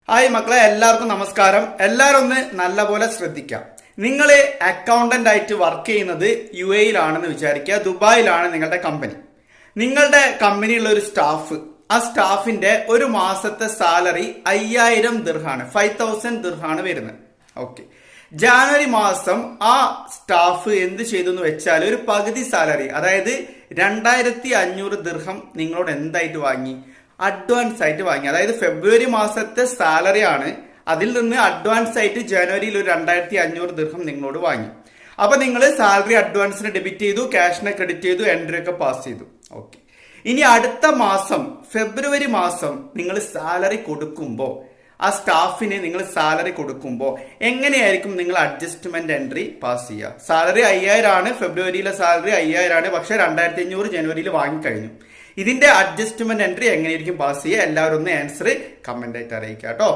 Hi മക്കളെ, എല്ലാവർക്കും നമസ്കാരം. എല്ലാവരും ഒന്ന് നല്ലപോലെ ശ്രദ്ധിക്കാം. നിങ്ങൾ അക്കൗണ്ടന്റ് ആയിട്ട് വർക്ക് ചെയ്യുന്നത് UAE-യിലാണെന്ന് വിചാരിക്കുക. ദുബായിലാണ് നിങ്ങളുടെ കമ്പനി. നിങ്ങളുടെ കമ്പനിയുള്ള ഒരു സ്റ്റാഫ്, ആ സ്റ്റാഫിന്റെ ഒരു മാസത്തെ സാലറി 5000 ദിർഹാണ്, 5000 ദിർഹാണ് വരുന്നത്. ഓക്കെ, ജാനുവരി മാസം ആ സ്റ്റാഫ് എന്ത് ചെയ്തു എന്ന് വെച്ചാൽ ഒരു പകുതി സാലറി, അതായത് 2500 ദിർഹം നിങ്ങളോട് എന്തായിട്ട് വാങ്ങി? അഡ്വാൻസ് ആയിട്ട് വാങ്ങി. അതായത് ഫെബ്രുവരി മാസത്തെ സാലറി ആണ്, അതിൽ നിന്ന് അഡ്വാൻസ് ആയിട്ട് ജനുവരിയിൽ ഒരു 2500 ദിർഹം നിങ്ങളോട് വാങ്ങി. അപ്പൊ നിങ്ങൾ സാലറി അഡ്വാൻസിന് ഡെബിറ്റ് ചെയ്തു, ക്യാഷിനെ ക്രെഡിറ്റ് ചെയ്തു, എൻട്രി ഒക്കെ പാസ് ചെയ്തു. ഓക്കെ, ഇനി അടുത്ത മാസം ഫെബ്രുവരി മാസം നിങ്ങൾ സാലറി കൊടുക്കുമ്പോൾ, ആ സ്റ്റാഫിന് നിങ്ങൾ സാലറി കൊടുക്കുമ്പോൾ എങ്ങനെയായിരിക്കും നിങ്ങൾ അഡ്ജസ്റ്റ്മെന്റ് എൻട്രി പാസ് ചെയ്യുക? സാലറി 5000 ആണ്, ഫെബ്രുവരിയിലെ സാലറി 5000 ആണ്, പക്ഷെ 2500 ജനുവരിയിൽ വാങ്ങിക്കഴിഞ്ഞു. ഇതിന്റെ അഡ്ജസ്റ്റ്മെന്റ് എൻട്രി എങ്ങനെയായിരിക്കും പാസ് ചെയ്യുക? എല്ലാവരും ഒന്ന് ആൻസർ കമന്റ് ആയിട്ട് അറിയിക്കാം കേട്ടോ.